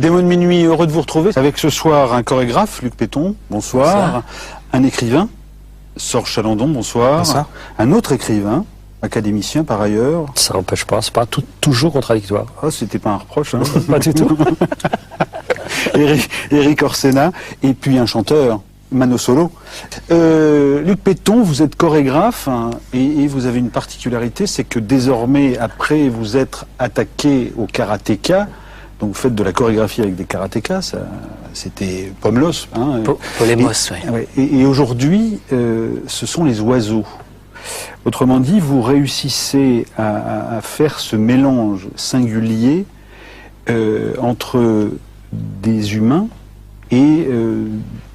Démon de minuit, heureux de vous retrouver avec ce soir un chorégraphe, Luc Péton, bonsoir. Bonsoir. Un écrivain, Sorge Chalandon, bonsoir. Bonsoir. Un autre écrivain, académicien par ailleurs. Ça n'empêche pas, c'est pas toujours contradictoire. Ah, c'était pas un reproche, hein. Pas du tout. Éric Orsena, et puis un chanteur, Mano Solo. Luc Péton, vous êtes chorégraphe, hein, et vous avez une particularité, c'est que désormais, après vous être attaqué au karatéka, donc vous faites de la chorégraphie avec des karatékas, c'était Pomlos. Hein, Polemos, oui. Et aujourd'hui, ce sont les oiseaux. Autrement dit, vous réussissez à faire ce mélange singulier entre des humains et,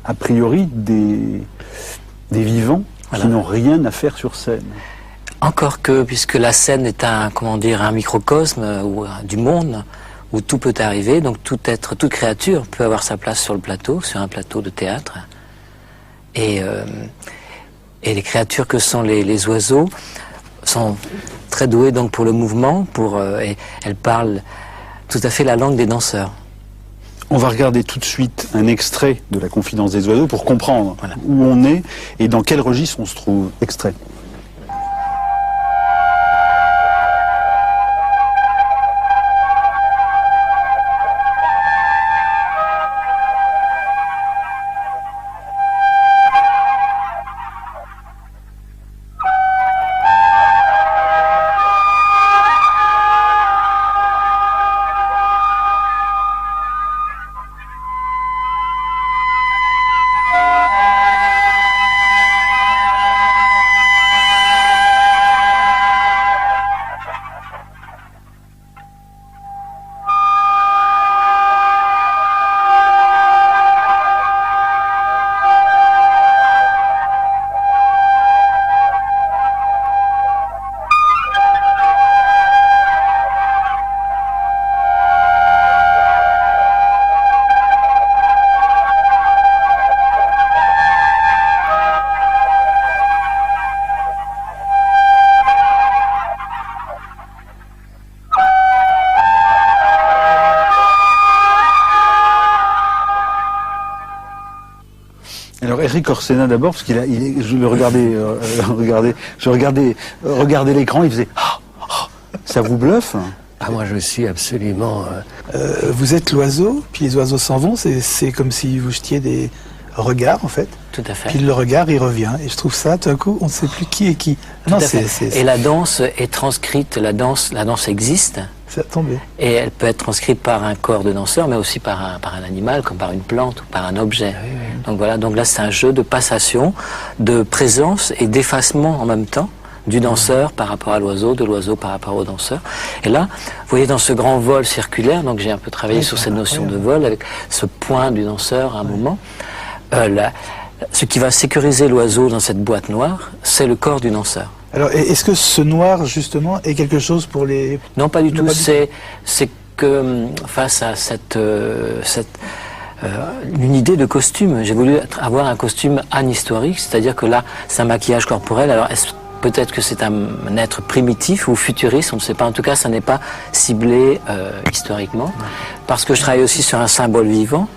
a priori, des vivants qui n'ont rien à faire sur scène. Encore que, puisque la scène est un microcosme du monde, où tout peut arriver, donc tout être, toute créature peut avoir sa place sur le plateau, sur un plateau de théâtre. Et les créatures que sont les oiseaux sont très douées donc pour le mouvement, et elles parlent tout à fait la langue des danseurs. On va regarder tout de suite un extrait de La Confidence des oiseaux pour comprendre où on est et dans quel registre on se trouve. Extrait. Alors Éric Orsena d'abord, parce je le regardais, regardais l'écran, il faisait ça vous bluffe? Ah, moi je suis absolument... Vous êtes l'oiseau, puis les oiseaux s'en vont, c'est comme si vous jetiez des regards en fait. Tout à fait. Puis le regard il revient, et je trouve ça, tout d'un coup, on ne sait plus qui est qui. Non, et la danse est transcrite, la danse existe. Ça a tombé. Et elle peut être transcrite par un corps de danseur, mais aussi par un animal, comme par une plante ou par un objet. Oui, oui. Donc voilà, donc là c'est un jeu de passation, de présence et d'effacement en même temps du danseur par rapport à l'oiseau, de l'oiseau par rapport au danseur. Et là, vous voyez dans ce grand vol circulaire, donc j'ai un peu travaillé sur cette notion de vol, avec ce point du danseur à un moment. Ce qui va sécuriser l'oiseau dans cette boîte noire, c'est le corps du danseur. Alors, est-ce que ce noir, justement, est quelque chose pour les... Non, pas du tout. C'est que face à une idée de costume, j'ai voulu avoir un costume anhistorique, c'est-à-dire que là, c'est un maquillage corporel. Alors, peut-être que c'est un être primitif ou futuriste, on ne sait pas. En tout cas, ça n'est pas ciblé historiquement, parce que je travaille aussi sur un symbole vivant.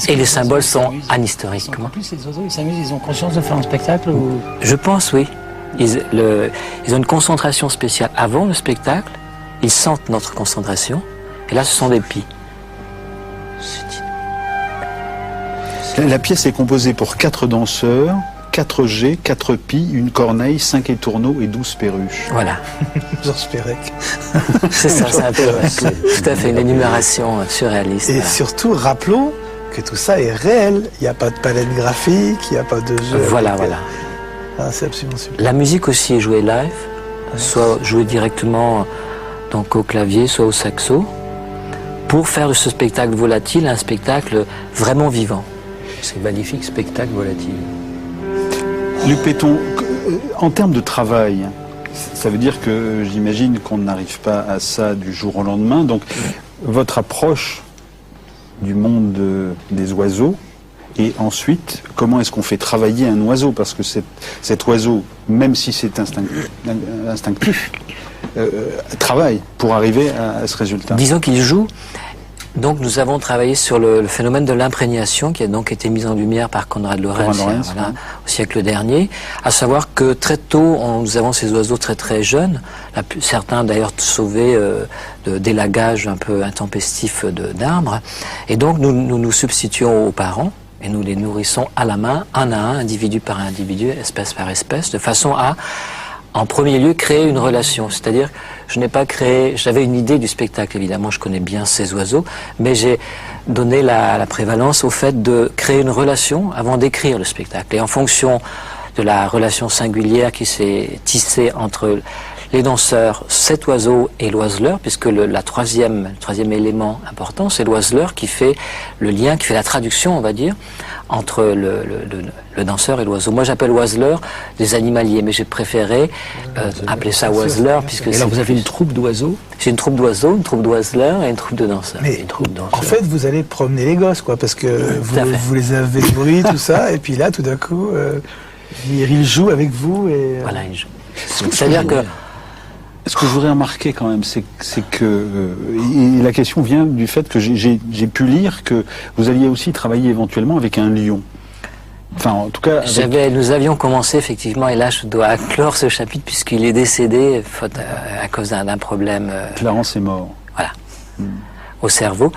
Et les symboles sont anhistoriques. En plus, les oiseaux, ils s'amusent, ils ont conscience de faire un spectacle ou... Je pense, oui. Ils ont une concentration spéciale. Avant le spectacle, ils sentent notre concentration. Et là, ce sont des pies. La pièce est composée pour 4 danseurs, 4 jets, 4 pies, une corneille, 5 étourneaux et 12 perruches. Voilà. Georges Perec. C'est ça, c'est un peu tout à fait une énumération surréaliste. Et surtout, rappelons que tout ça est réel. Il n'y a pas de palette graphique, il n'y a pas de jeu. Voilà. Ah, c'est absolument super. La musique aussi est jouée live, soit jouée directement donc au clavier, soit au saxo, pour faire de ce spectacle volatile un spectacle vraiment vivant. C'est magnifique, spectacle volatile. Luc Péton, en termes de travail, ça veut dire que j'imagine qu'on n'arrive pas à ça du jour au lendemain. Donc, votre approche du monde des oiseaux, et ensuite, comment est-ce qu'on fait travailler un oiseau? Parce que cet oiseau, même si c'est instinctif, travaille pour arriver à ce résultat? Disons qu'il joue. Donc nous avons travaillé sur le phénomène de l'imprégnation qui a donc été mis en lumière par Konrad Lorenz, voilà, au siècle dernier, à savoir que très tôt nous avons ces oiseaux très très jeunes, certains d'ailleurs sauvés d'élagage un peu intempestif d'arbres, et donc nous substituons aux parents et nous les nourrissons à la main, un à un, individu par individu, espèce par espèce, de façon à en premier lieu, créer une relation. C'est-à-dire, j'avais une idée du spectacle, évidemment, je connais bien ces oiseaux, mais j'ai donné la prévalence au fait de créer une relation avant d'écrire le spectacle. Et en fonction de la relation singulière qui s'est tissée entre les danseurs, cet oiseau et l'oiseleur, puisque le troisième élément important, c'est l'oiseleur qui fait le lien, qui fait la traduction, on va dire, entre le danseur et l'oiseau. Moi, j'appelle oiseleur des animaliers, mais j'ai préféré appeler ça oiseleur, puisque et là, vous avez une troupe d'oiseaux? J'ai une troupe d'oiseaux, une troupe d'oiseleurs et une troupe de danseurs. Mais une troupe de danseurs. en fait, vous allez promener les gosses, quoi, parce que vous les avez nourris, tout ça, et puis là, tout d'un coup, ils jouent avec vous. Et, Voilà, ils jouent. C'est-à-dire que Ce que je voudrais remarquer quand même, c'est que et la question vient du fait que j'ai pu lire que vous alliez aussi travailler éventuellement avec un lion. Enfin, en tout cas, nous avions commencé effectivement, et là je dois clore ce chapitre puisqu'il est décédé à cause d'un problème. Clarence est mort. Voilà, au cerveau.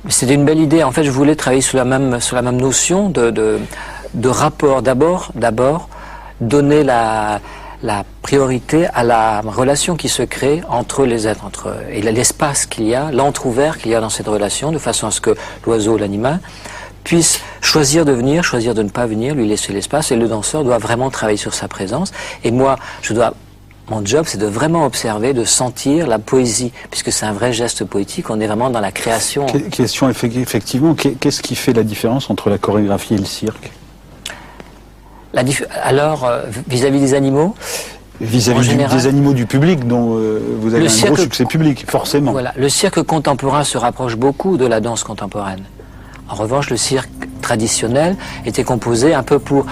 C'était une belle idée. En fait, je voulais travailler sur la même notion de rapport. D'abord, donner la priorité à la relation qui se crée entre les êtres, et l'espace qu'il y a, l'entrouvert qu'il y a dans cette relation, de façon à ce que l'oiseau, l'animal, puisse choisir de venir, choisir de ne pas venir, lui laisser l'espace, et le danseur doit vraiment travailler sur sa présence. Et moi, mon job, c'est de vraiment observer, de sentir la poésie, puisque c'est un vrai geste poétique, on est vraiment dans la création. Question, effectivement, qu'est-ce qui fait la différence entre la chorégraphie et le cirque? Alors, vis-à-vis des animaux, vis-à-vis des animaux du public, dont vous avez un gros succès public, forcément. Voilà, le cirque contemporain se rapproche beaucoup de la danse contemporaine. En revanche, le cirque traditionnel était composé un peu pour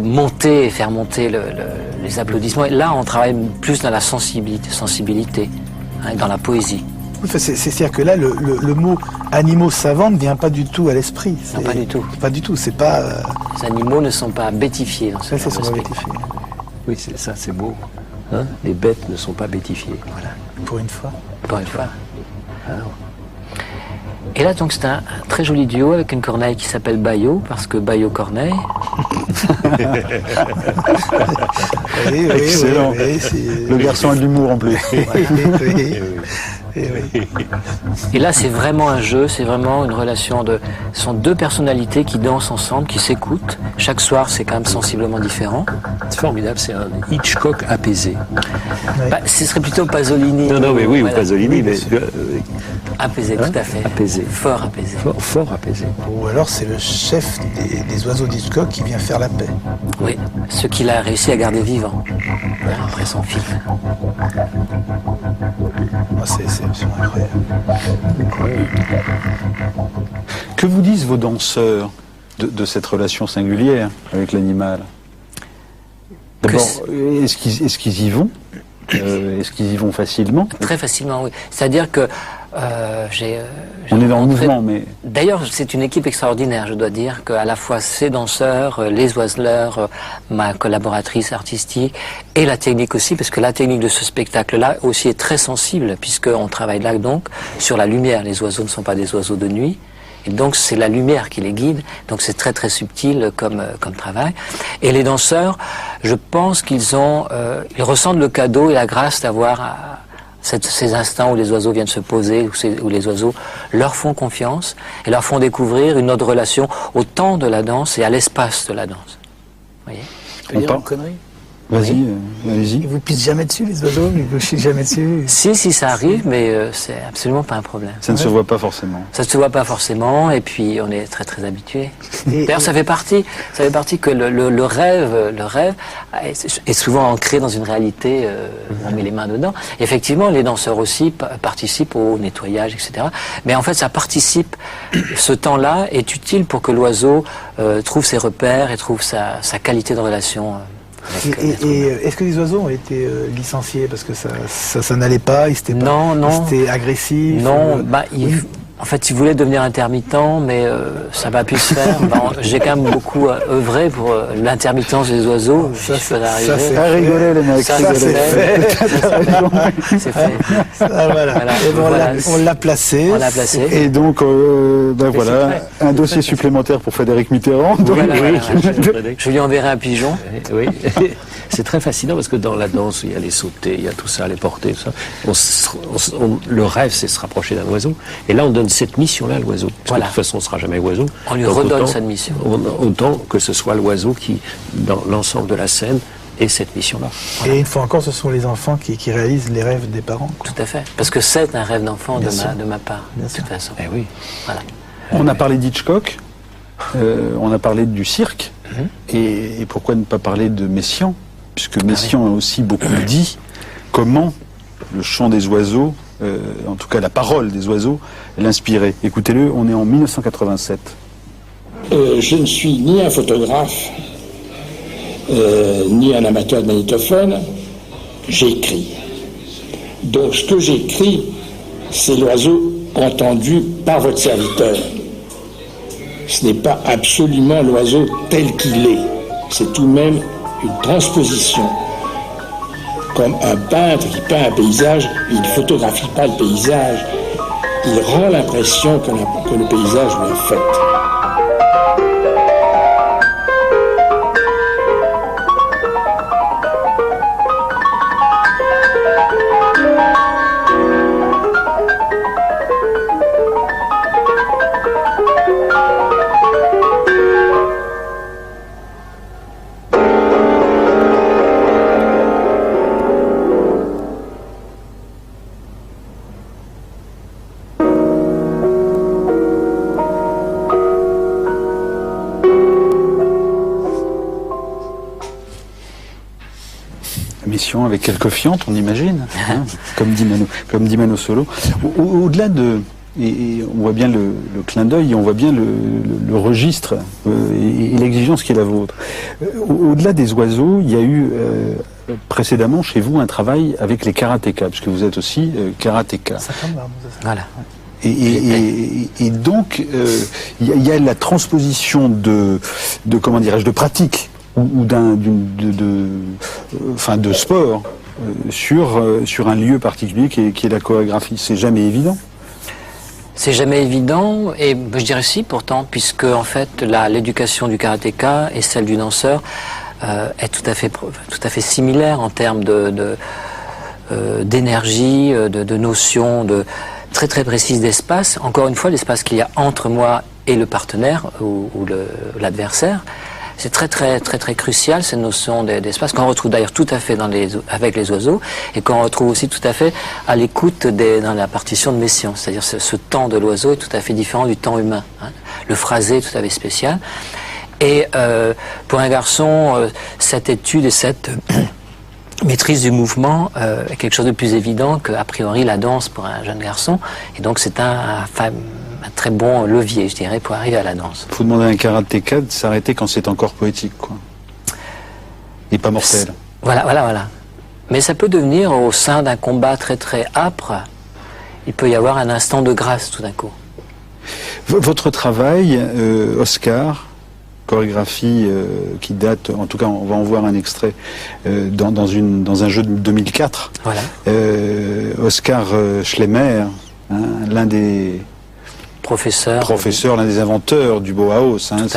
monter et faire monter les applaudissements. Et là, on travaille plus dans la sensibilité et dans la poésie. C'est-à-dire que là, le mot animaux savants ne vient pas du tout à l'esprit. Non, pas du tout. Pas du tout, c'est pas... Les animaux ne sont pas bêtifiés dans ce genre de spectacle. Oui, c'est ça, c'est beau. Hein, les bêtes ne sont pas bêtifiées. Voilà. Pour une fois. Pour une fois. Alors. Et là, donc, c'est un très joli duo avec une corneille qui s'appelle Bayo, parce que Bayo Corneille. Oui, excellent. Le garçon a de l'humour en plus. Et là, c'est vraiment un jeu, c'est vraiment une relation ce sont deux personnalités qui dansent ensemble, qui s'écoutent. Chaque soir, c'est quand même sensiblement différent. C'est formidable, c'est un Hitchcock apaisé. Bah, ce serait plutôt Pasolini. Non, mais oui, voilà. Ou Pasolini, mais... apaisé, tout à fait. Apaisé. Fort apaisé. Fort apaisé. Ou alors c'est le chef des oiseaux d'Hitchcock qui vient faire la paix. Oui, ce qu'il a réussi à garder vivant après son film. C'est absolument incroyable. Que vous disent vos danseurs de cette relation singulière avec l'animal? D'abord, est-ce qu'ils y vont? Est-ce qu'ils y vont facilement? Très facilement, oui. C'est-à-dire que on est dans le mouvement, mais... D'ailleurs, c'est une équipe extraordinaire, je dois dire, qu'à la fois ces danseurs, les oiseleurs, ma collaboratrice artistique, et la technique aussi, parce que la technique de ce spectacle-là aussi est très sensible, puisqu'on travaille là donc sur la lumière. Les oiseaux ne sont pas des oiseaux de nuit, et donc c'est la lumière qui les guide, donc c'est très très subtil comme travail. Et les danseurs, je pense qu'ils ils ressentent le cadeau et la grâce d'avoir ces instants où les oiseaux viennent se poser, où les oiseaux leur font confiance et leur font découvrir une autre relation au temps de la danse et à l'espace de la danse. Vous voyez? Je peux dire une connerie? Vas-y, allez-y. Ils vous pissent jamais dessus, les oiseaux? Ils vous chient jamais dessus? Si, ça arrive, mais c'est absolument pas un problème. Ça ne se voit pas forcément. Ça ne se voit pas forcément, et puis on est très très habitué. D'ailleurs, ça fait partie que le rêve est souvent ancré dans une réalité, on met les mains dedans. Effectivement, les danseurs aussi participent au nettoyage, etc. Mais en fait, ça participe, ce temps-là est utile pour que l'oiseau trouve ses repères et trouve sa qualité de relation Et est-ce que les oiseaux ont été licenciés parce que ça n'allait pas, ils étaient agressifs? Non, en fait, ils voulaient devenir intermittents, mais ça n'a pas pu se faire. J'ai quand même beaucoup œuvré pour l'intermittence des oiseaux. Ça c'est rigolé, les mecs. Ça, c'est fait. C'est fait. Voilà. On l'a placé. On l'a placé. Et donc, voilà, un dossier supplémentaire pour Frédéric Mitterrand. Donc, Je lui enverrai un pigeon. Oui. C'est très fascinant parce que dans la danse, il y a les sauter, il y a tout ça, les porter, tout ça. Le rêve, c'est se rapprocher d'un oiseau. Et là, on donne cette mission-là à l'oiseau. Parce que de toute façon, on ne sera jamais oiseau. On lui redonne cette mission. Autant que ce soit l'oiseau qui, dans l'ensemble de la scène, ait cette mission-là. Et une fois encore, ce sont les enfants qui réalisent les rêves des parents. Tout à fait. Parce que c'est un rêve d'enfant de ma part, de toute façon. Eh oui. Voilà. On a parlé d'Hitchcock, on a parlé du cirque, et pourquoi ne pas parler de Messiaen, puisque Messiaen a aussi beaucoup dit comment le chant des oiseaux, en tout cas la parole des oiseaux, l'inspirait. Écoutez-le, on est en 1987. Je ne suis ni un photographe, ni un amateur de magnétophone, j'écris. Donc ce que j'écris, c'est l'oiseau entendu par votre serviteur. Ce n'est pas absolument l'oiseau tel qu'il est, c'est tout de même une transposition. Comme un peintre qui peint un paysage, il ne photographie pas le paysage, il rend l'impression que le paysage lui est fait. Mission avec quelques fientes, on imagine, hein, comme dit Mano Solo. Au-delà de... Et on voit bien le clin d'œil, on voit bien le registre et l'exigence qui est la vôtre. Au-delà des oiseaux, il y a eu précédemment chez vous un travail avec les karatékas, puisque vous êtes aussi karatéka. Voilà. Et donc, il y a la transposition de comment dirais-je, de pratique ou de sport sur un lieu particulier qui est la chorégraphie. C'est jamais évident. C'est jamais évident, et je dirais si pourtant, puisque en fait l'éducation du karatéka et celle du danseur est tout à fait similaire en termes d'énergie, de notions très très précises d'espace. Encore une fois, l'espace qu'il y a entre moi et le partenaire ou l'adversaire. C'est très crucial, cette notion d'espace, qu'on retrouve d'ailleurs tout à fait avec les oiseaux, et qu'on retrouve aussi tout à fait à l'écoute dans la partition de Messiaen. C'est-à-dire ce temps de l'oiseau est tout à fait différent du temps humain. Hein. Le phrasé est tout à fait spécial. Et pour un garçon, cette étude et cette maîtrise du mouvement est quelque chose de plus évident qu'a priori la danse pour un jeune garçon. Et donc c'est un très bon levier, je dirais, pour arriver à la danse. Il faut demander à un karatéka de s'arrêter quand c'est encore poétique, quoi. Et pas mortel. Voilà. Mais ça peut devenir, au sein d'un combat très très âpre, il peut y avoir un instant de grâce tout d'un coup. Votre travail, Oscar, chorégraphie qui date, en tout cas on va en voir un extrait, dans un jeu de 2004. Voilà. Oscar Schlemmer, hein, l'un des professeur, l'un des inventeurs du Bauhaus, hein,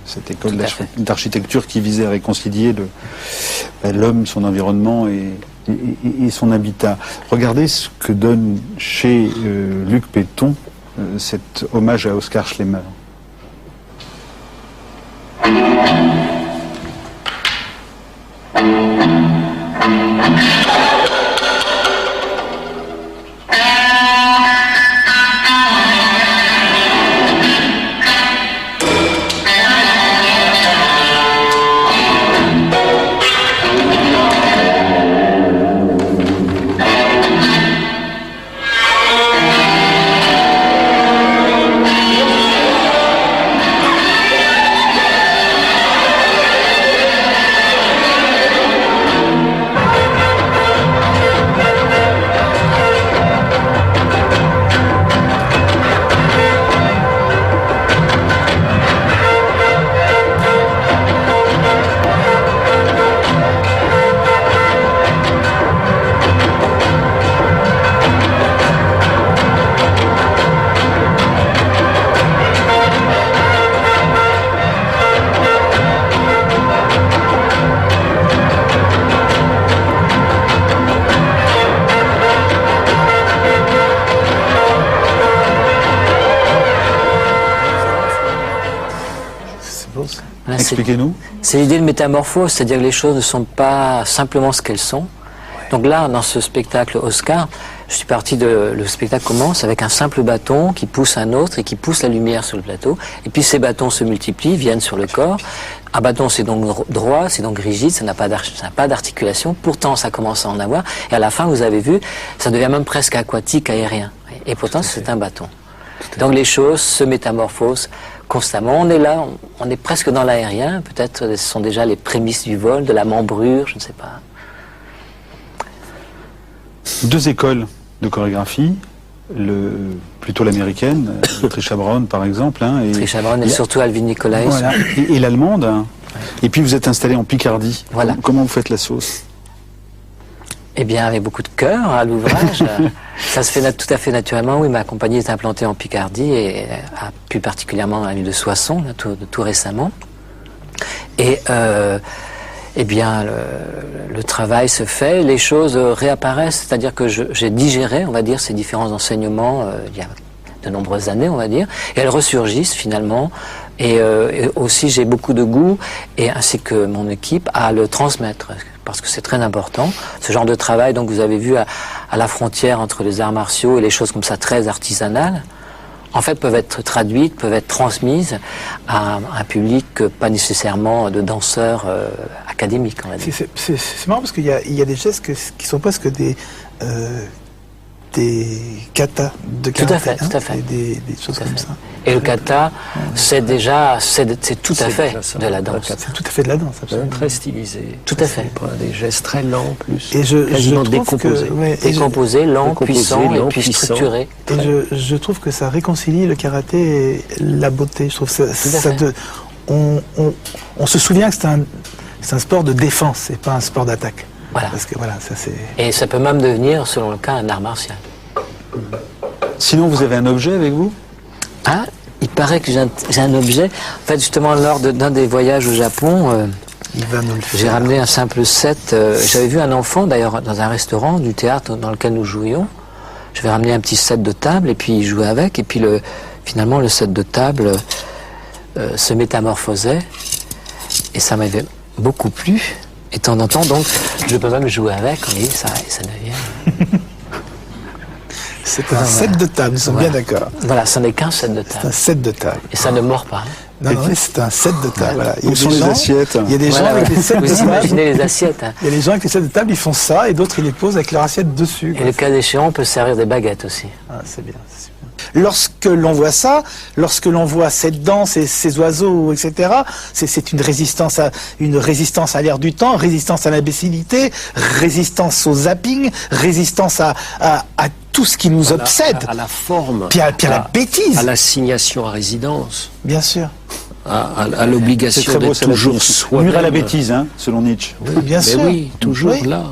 cette école d'architecture qui visait à réconcilier l'homme, son environnement et son habitat. Regardez ce que donne chez Luc Péton cet hommage à Oscar Schlemmer. Voilà, Expliquez-nous. C'est l'idée de métamorphose, c'est-à-dire que les choses ne sont pas simplement ce qu'elles sont. Donc là, dans ce spectacle Oscar, je suis parti le spectacle commence avec un simple bâton qui pousse un autre et qui pousse la lumière sur le plateau. Et puis ces bâtons se multiplient, viennent sur le corps. Un bâton, c'est donc droit, c'est donc rigide, ça n'a pas d'articulation. Pourtant, ça commence à en avoir. Et à la fin, vous avez vu, ça devient même presque aquatique, aérien. Et pourtant, c'est un bâton. Donc les choses se métamorphosent constamment. On est là, on est presque dans l'aérien. Peut-être ce sont déjà les prémices du vol, de la membrure, je ne sais pas. 2 écoles de chorégraphie, plutôt l'américaine, Trisha Brown par exemple. Hein, Trisha Brown et surtout Alvin Nicolaï. Voilà, et l'allemande. Hein. Et puis vous êtes installé en Picardie. Voilà. Comment vous faites la sauce? Eh bien, avec beaucoup de cœur à l'ouvrage. Ça se fait tout à fait naturellement. Oui, ma compagnie est implantée en Picardie et plus particulièrement dans la ville de Soissons, là, tout récemment. Et eh bien, le travail se fait, les choses réapparaissent, c'est-à-dire que j'ai digéré, on va dire, ces différents enseignements il y a de nombreuses années, on va dire, et elles ressurgissent finalement. Et aussi, j'ai beaucoup de goût, et ainsi que mon équipe, à le transmettre, parce que c'est très important. Ce genre de travail, donc vous avez vu à la frontière entre les arts martiaux et les choses comme ça très artisanales, en fait, peuvent être traduites, peuvent être transmises à un public pas nécessairement de danseurs académiques, on va dire. C'est marrant parce qu'il y a des gestes qui sont presque des katas de karaté. Tout à fait. Des choses comme ça. Et le kata, c'est tout à fait de la danse. C'est tout à fait de la danse, absolument. Très stylisé. Tout à fait. Des gestes très lents, plus. Et quasiment je trouve décomposés. Décomposé, lent, puissant, et puis structuré. Et je trouve que ça réconcilie le karaté et la beauté. Je trouve on se souvient que c'est un sport de défense, c'est pas un sport d'attaque. Voilà. Parce que voilà, ça c'est. Et ça peut même devenir, selon le cas, un art martial. Sinon, vous avez un objet avec vous? Ah, il paraît que j'ai un objet. En fait, justement, lors d'un des voyages au Japon, Il va nous le faire. j'ai ramené un simple set. J'avais vu un enfant, d'ailleurs, dans un restaurant du théâtre dans lequel nous jouions. Je vais ramener un petit set de table et puis il jouait avec. Et puis finalement, le set de table se métamorphosait. Et ça m'avait beaucoup plu. Et de temps en temps, donc, je peux même jouer avec. Et ça devient... C'est un set de table, nous sommes bien d'accord. Voilà, ça n'est qu'un set de C'est table. un set de table. Et ça ne mord pas. Non, c'est un set de table. Voilà. Où sont les assiettes? Il y a des gens Voilà, avec ouais. les sets de Vous table. imaginez les assiettes. Hein. Il y a des gens avec les sets de table, ils font ça, et d'autres ils les posent avec leur assiette dessus. Et le cas échéant, on peut servir des baguettes aussi. Ah, c'est bien, c'est super. Lorsque l'on voit ça, lorsque l'on voit cette danse et ces oiseaux, etc., c'est une résistance à l'air du temps, résistance à l'imbécilité, résistance au zapping, résistance à tout ce qui nous obsède. À la forme. Puis à la bêtise. À l'assignation à résidence. Bien sûr. À l'obligation d'être toujours soi-même. Mur à la bêtise, hein, selon Nietzsche. Oui, bien sûr. Mais oui, toujours Oui. là.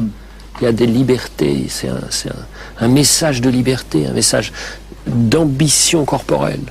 Il y a des libertés. C'est un message de liberté, un message d'ambition corporelle.